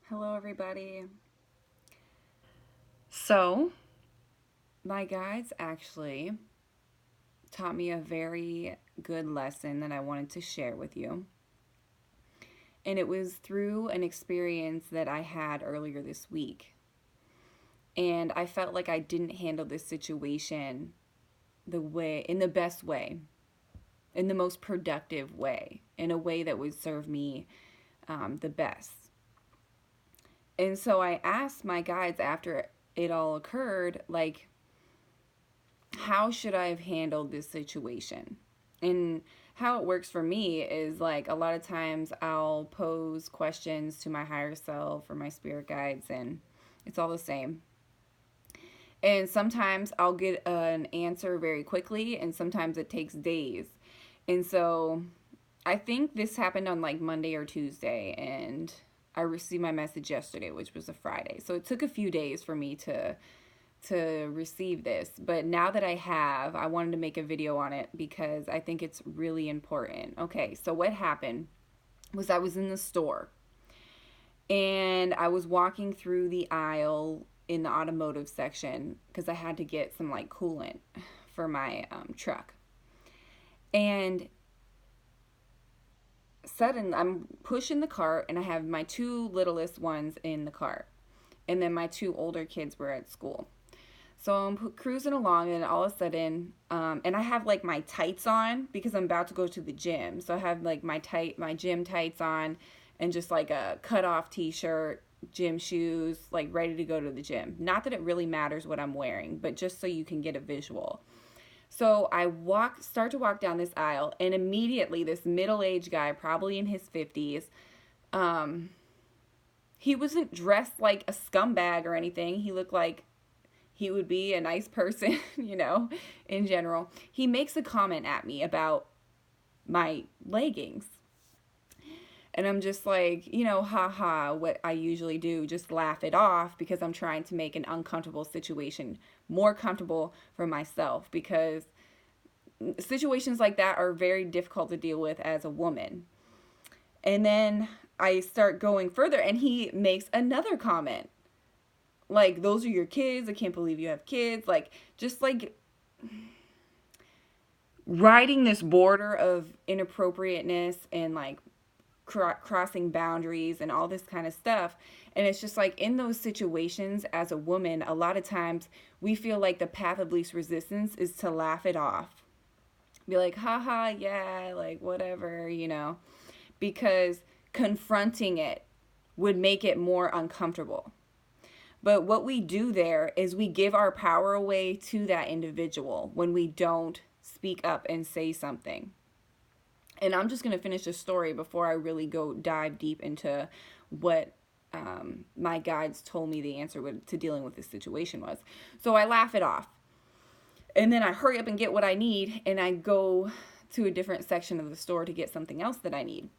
Hello, everybody. So, my guides actually taught me a very good lesson that I wanted to share with you. And it was through an experience that I had earlier this week. And I felt like I didn't handle this situation in the best way, in the most productive way, in a way that would serve me the best. And so I asked my guides after it all occurred, like, how should I have handled this situation? And how it works for me is like a lot of times I'll pose questions to my higher self or my spirit guides, and it's all the same. And sometimes I'll get an answer very quickly, and sometimes it takes days. And so I think this happened on like Monday or Tuesday, and I received my message yesterday, which was a Friday. So it took a few days for me to receive this, but now that I have, I wanted to make a video on it because I think it's really important. Okay, so what happened was I was in the store and I was walking through the aisle in the automotive section because I had to get some like coolant for my truck. And suddenly I'm pushing the cart and I have my two littlest ones in the cart. And then my two older kids were at school. So I'm cruising along, and all of a sudden, and I have like my tights on because I'm about to go to the gym. So I have like my gym tights on, and just like a cut off t-shirt, gym shoes, like ready to go to the gym. Not that it really matters what I'm wearing, but just so you can get a visual. So I start to walk down this aisle, and immediately this middle-aged guy, probably in his 50s, um, he wasn't dressed like a scumbag or anything. He looked like he would be a nice person, in general. He makes a comment at me about my leggings. And I'm just like, haha, what I usually do, just laugh it off because I'm trying to make an uncomfortable situation more comfortable for myself, because situations like that are very difficult to deal with as a woman. And then I start going further, and he makes another comment like, those are your kids, I can't believe you have kids, like, just like riding this border of inappropriateness and like crossing boundaries and all this kind of stuff. And it's just like, in those situations as a woman, a lot of times we feel like the path of least resistance is to laugh it off, be like, haha, yeah, like whatever, because confronting it would make it more uncomfortable. But what we do there is we give our power away to that individual when we don't speak up and say something. And I'm just going to finish the story before I really go dive deep into what my guides told me the answer to dealing with this situation was. So I laugh it off. And then I hurry up and get what I need, and I go to a different section of the store to get something else that I need.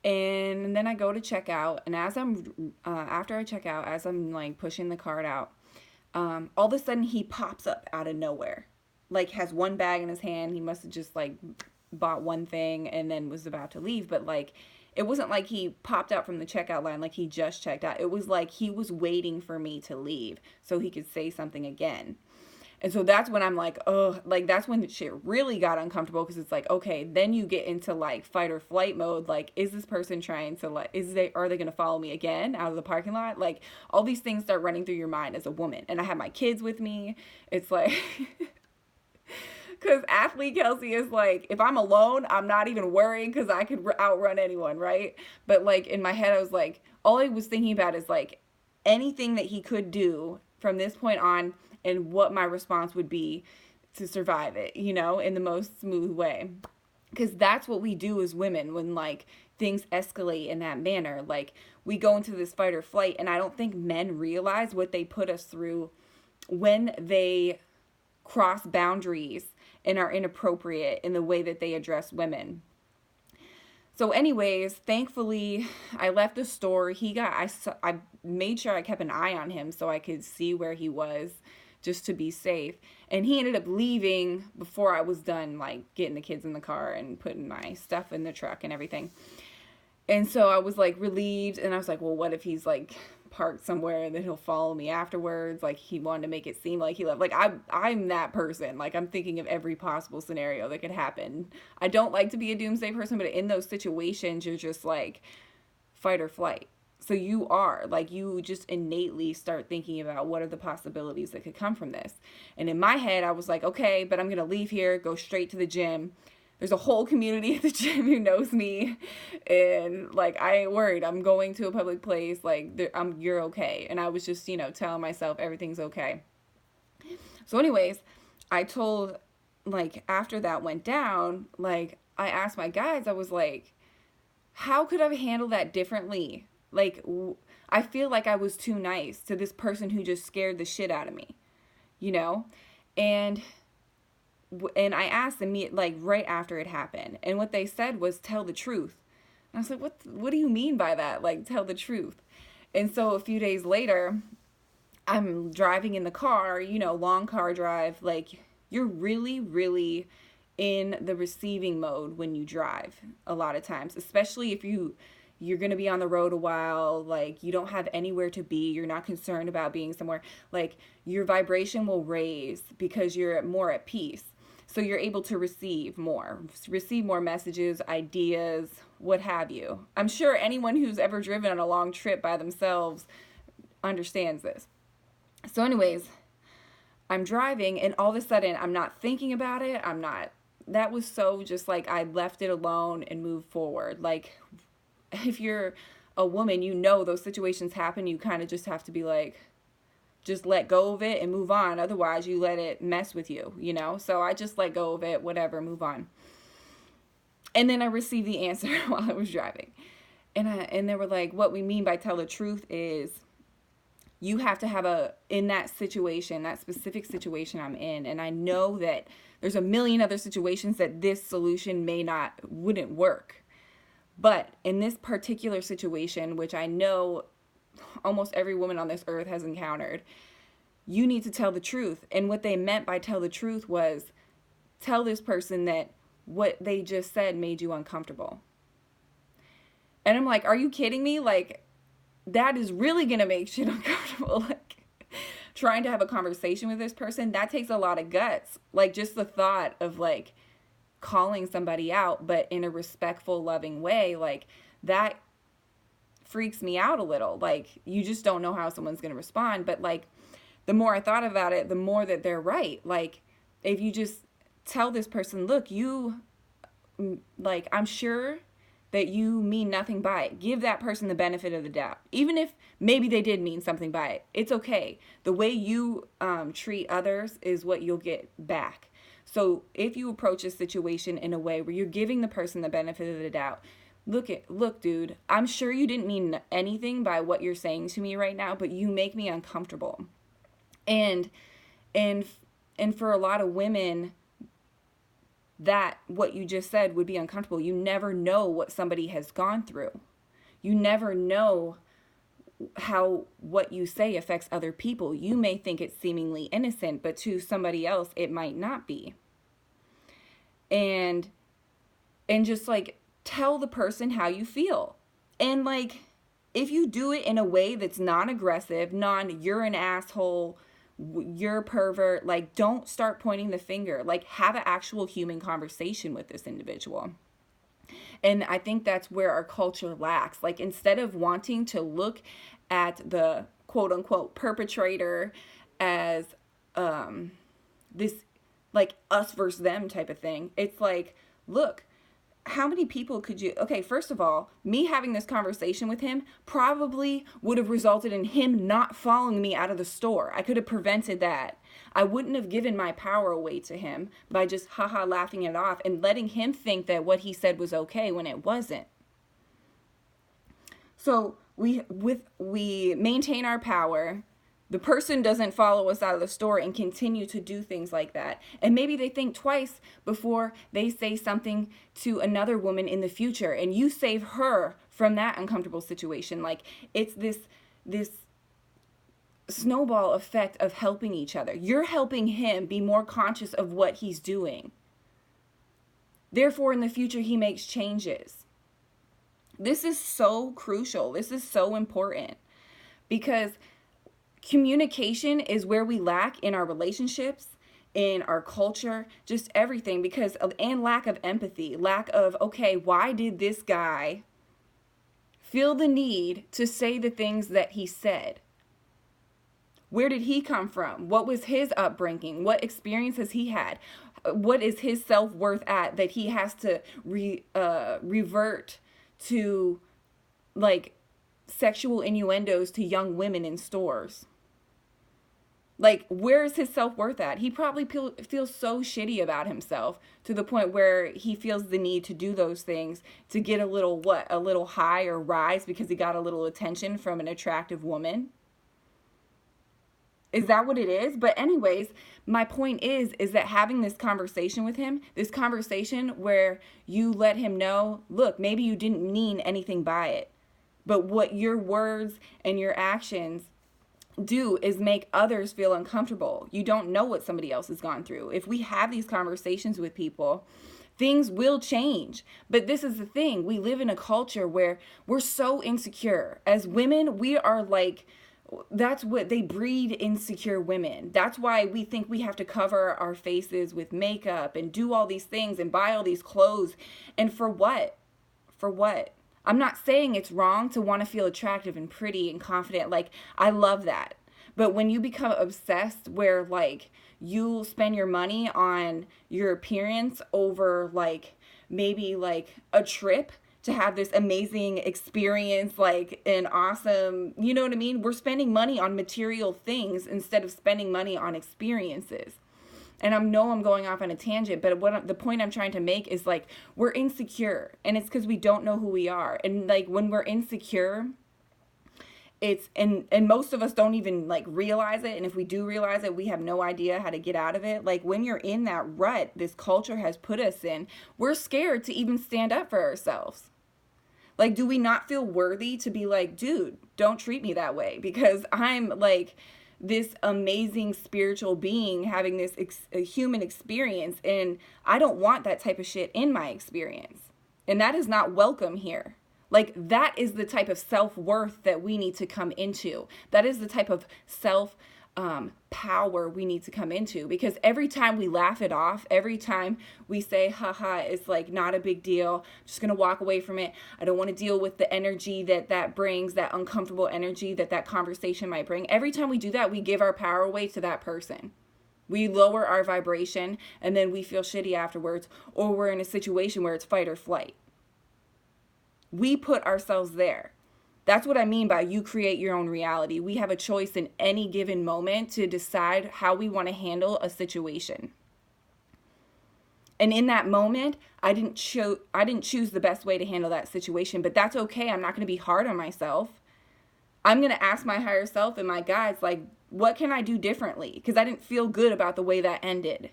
And then I go to check out, and after I check out, as I'm like pushing the cart out, all of a sudden he pops up out of nowhere, like has one bag in his hand. He must have just like bought one thing and then was about to leave, but like it wasn't like he popped out from the checkout line like he just checked out. It was like he was waiting for me to leave so he could say something again. And so that's when I'm like, oh, like that's when the shit really got uncomfortable, because it's like, okay, then you get into like fight or flight mode. Like, is this person trying to like, are they going to follow me again out of the parking lot? Like, all these things start running through your mind as a woman. And I have my kids with me. It's like, because athlete Kelsey is like, if I'm alone, I'm not even worrying because I could outrun anyone, right? But like in my head, I was like, all I was thinking about is like anything that he could do from this point on, and what my response would be to survive it, in the most smooth way. Because that's what we do as women when like things escalate in that manner. Like, we go into this fight or flight, and I don't think men realize what they put us through when they cross boundaries and are inappropriate in the way that they address women. So anyways, thankfully I left the store. I made sure I kept an eye on him so I could see where he was, just to be safe. And he ended up leaving before I was done like getting the kids in the car and putting my stuff in the truck and everything. And so I was like relieved, and I was like, well, what if he's like parked somewhere and then he'll follow me afterwards? Like he wanted to make it seem like he left. Like I'm that person. Like I'm thinking of every possible scenario that could happen. I don't like to be a doomsday person, but in those situations, you're just like fight or flight. So you are like, you just innately start thinking about what are the possibilities that could come from this. And in my head, I was like, okay, but I'm going to leave here, go straight to the gym. There's a whole community at the gym who knows me. And like, I ain't worried. I'm going to a public place. Like, you're okay. And I was just, telling myself everything's okay. So anyways, I told, like, after that went down, like, I asked my guys, I was like, how could I have handled that differently? Like, I feel like I was too nice to this person who just scared the shit out of me, you know? And I asked them, like, right after it happened. And what they said was, tell the truth. And I was like, what do you mean by that? Like, tell the truth. And so a few days later, I'm driving in the car, long car drive. Like, you're really, really in the receiving mode when you drive a lot of times, especially if you're going to be on the road a while, like you don't have anywhere to be, you're not concerned about being somewhere, like your vibration will raise because you're more at peace. So you're able to receive more messages, ideas, what have you. I'm sure anyone who's ever driven on a long trip by themselves understands this. So anyways, I'm driving and all of a sudden I'm not thinking about it. That was so just like I left it alone and moved forward. Like if you're a woman, those situations happen. You kind of just have to be like, just let go of it and move on. Otherwise you let it mess with you, So I just let go of it, whatever, move on. And then I received the answer while I was driving. And they were like, what we mean by tell the truth is you have to have in that situation, that specific situation I'm in, and I know that there's a million other situations that this solution wouldn't work. But in this particular situation, which I know almost every woman on this earth has encountered, you need to tell the truth. And what they meant by tell the truth was tell this person that what they just said made you uncomfortable. And I'm like, are you kidding me? Like, that is really going to make shit uncomfortable. Like, trying to have a conversation with this person, that takes a lot of guts. Like, just the thought of, like, calling somebody out, but in a respectful, loving way, like, that freaks me out a little. Like, you just don't know how someone's going to respond. But, like, the more I thought about it, the more that they're right. Like, if you just tell this person, look, I'm sure that you mean nothing by it. Give that person the benefit of the doubt. Even if maybe they did mean something by it. It's okay. The way you treat others is what you'll get back. So if you approach a situation in a way where you're giving the person the benefit of the doubt, look, dude, I'm sure you didn't mean anything by what you're saying to me right now, but you make me uncomfortable. And for a lot of women, that what you just said would be uncomfortable. You never know what somebody has gone through. You never know how what you say affects other people. You may think it's seemingly innocent, but to somebody else, it might not be. And just like tell the person how you feel. And like, if you do it in a way that's non-aggressive, you're an asshole, you're a pervert, like, don't start pointing the finger. Like, have an actual human conversation with this individual. And I think that's where our culture lacks. Like, instead of wanting to look at the quote unquote perpetrator as this like us versus them type of thing, it's like, look, how many people could you... Okay, first of all, me having this conversation with him probably would have resulted in him not following me out of the store. I could have prevented that. I wouldn't have given my power away to him by just laughing it off and letting him think that what he said was okay when it wasn't. So we maintain our power. The person doesn't follow us out of the store and continue to do things like that. And maybe they think twice before they say something to another woman in the future. And you save her from that uncomfortable situation. Like, it's this snowball effect of helping each other. You're helping him be more conscious of what he's doing. Therefore, in the future, he makes changes. This is so crucial. This is so important because communication is where we lack in our relationships, in our culture, just everything, because of, and lack of empathy, lack of, okay, why did this guy feel the need to say the things that he said? Where did he come from? What was his upbringing? What experiences he had? What is his self-worth at that he has to revert to, like, sexual innuendos to young women in stores? Like, where is his self-worth at? He probably feels so shitty about himself to the point where he feels the need to do those things to get a little, what, a little high or rise because he got a little attention from an attractive woman. Is that what it is? But anyways, my point is that having this conversation with him, this conversation where you let him know, look, maybe you didn't mean anything by it, but what your words and your actions do is make others feel uncomfortable. You don't know what somebody else has gone through. If we have these conversations with people, things will change. But this is the thing. We live in a culture where we're so insecure. As women, we are like, that's what they breed, insecure women. That's why we think we have to cover our faces with makeup and do all these things and buy all these clothes. And for what? For what? I'm not saying it's wrong to want to feel attractive and pretty and confident. Like, I love that. But when you become obsessed where, like, you spend your money on your appearance over, like, maybe, like, a trip to have this amazing experience, like an awesome, you know what I mean? We're spending money on material things instead of spending money on experiences. And I know I'm going off on a tangent, but the point I'm trying to make is, like, we're insecure, and it's because we don't know who we are. And, like, when we're insecure, it's, and most of us don't even, like, realize it. And if we do realize it, we have no idea how to get out of it. Like, when you're in that rut this culture has put us in, we're scared to even stand up for ourselves. Like, do we not feel worthy to be like, dude, don't treat me that way because I'm, like, this amazing spiritual being having this human experience, and I don't want that type of shit in my experience. And that is not welcome here. Like, that is the type of self-worth that we need to come into. That is the type of power we need to come into, because every time we laugh it off, every time we say, haha, it's like not a big deal, I'm just going to walk away from it. I don't want to deal with the energy that brings, that uncomfortable energy that conversation might bring. Every time we do that, we give our power away to that person. We lower our vibration, and then we feel shitty afterwards, or we're in a situation where it's fight or flight. We put ourselves there. That's what I mean by you create your own reality. We have a choice in any given moment to decide how we want to handle a situation. And in that moment, I didn't choose the best way to handle that situation, but that's okay. I'm not going to be hard on myself. I'm going to ask my higher self and my guides, like, what can I do differently? Because I didn't feel good about the way that ended.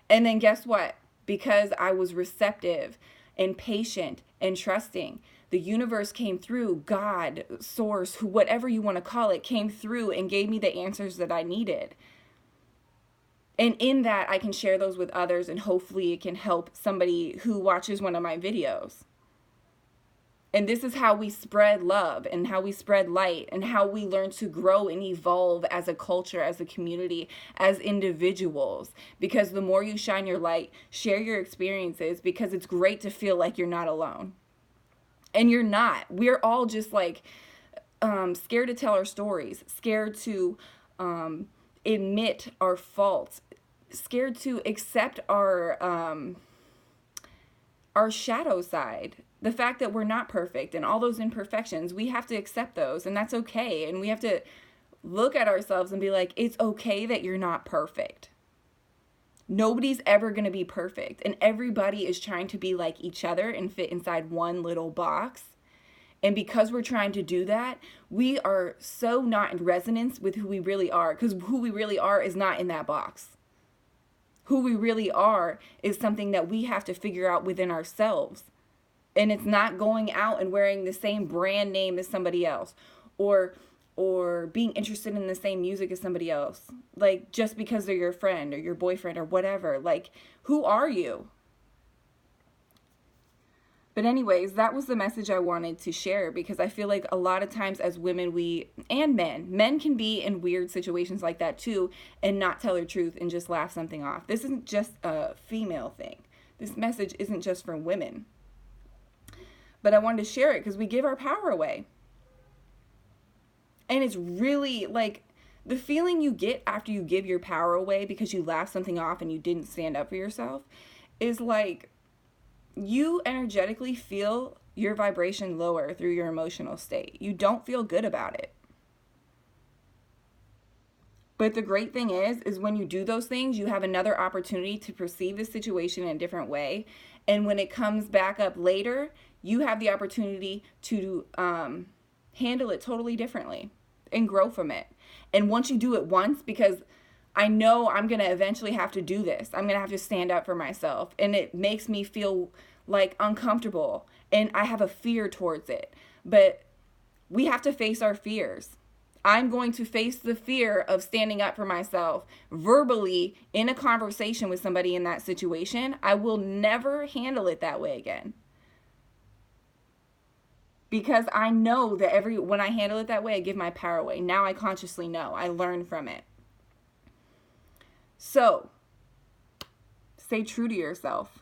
And then guess what? Because I was receptive and patient and trusting, the universe came through, God, source, whatever you want to call it, came through and gave me the answers that I needed. And in that, I can share those with others, and hopefully it can help somebody who watches one of my videos. And this is how we spread love and how we spread light and how we learn to grow and evolve as a culture, as a community, as individuals. Because the more you shine your light, share your experiences, because it's great to feel like you're not alone. And you're not. We're all just, like, scared to tell our stories, scared to admit our faults, scared to accept our shadow side. The fact that we're not perfect and all those imperfections, we have to accept those, and that's okay. And we have to look at ourselves and be like, it's okay that you're not perfect. Nobody's ever going to be perfect, and everybody is trying to be like each other and fit inside one little box. And because we're trying to do that, we are so not in resonance with who we really are, because who we really are is not in that box. Who we really are is something that we have to figure out within ourselves. And it's not going out and wearing the same brand name as somebody else, or being interested in the same music as somebody else, like, just because they're your friend or your boyfriend or whatever. Like, who are you? But anyways, that was the message I wanted to share, because I feel like a lot of times as women, and men can be in weird situations like that too and not tell the truth and just laugh something off. This isn't just a female thing. This message isn't just for women. But I wanted to share it because we give our power away. And it's really like the feeling you get after you give your power away because you laughed something off and you didn't stand up for yourself is like you energetically feel your vibration lower through your emotional state. You don't feel good about it. But the great thing is when you do those things, you have another opportunity to perceive the situation in a different way. And when it comes back up later, you have the opportunity to handle it totally differently and grow from it. And once you do it once, because I know I'm going to eventually have to do this, I'm going to have to stand up for myself. And it makes me feel like uncomfortable. And I have a fear towards it. But we have to face our fears. I'm going to face the fear of standing up for myself verbally in a conversation with somebody in that situation. I will never handle it that way again. Because I know that when I handle it that way, I give my power away. Now I consciously know. I learn from it. So, stay true to yourself.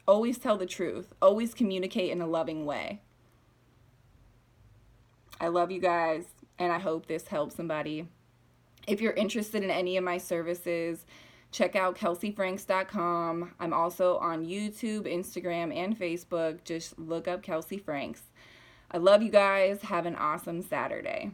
Always tell the truth. Always communicate in a loving way. I love you guys, and I hope this helps somebody. If you're interested in any of my services, check out kelseyfranks.com. I'm also on YouTube, Instagram, and Facebook. Just look up Kelsey Franks. I love you guys. Have an awesome Saturday.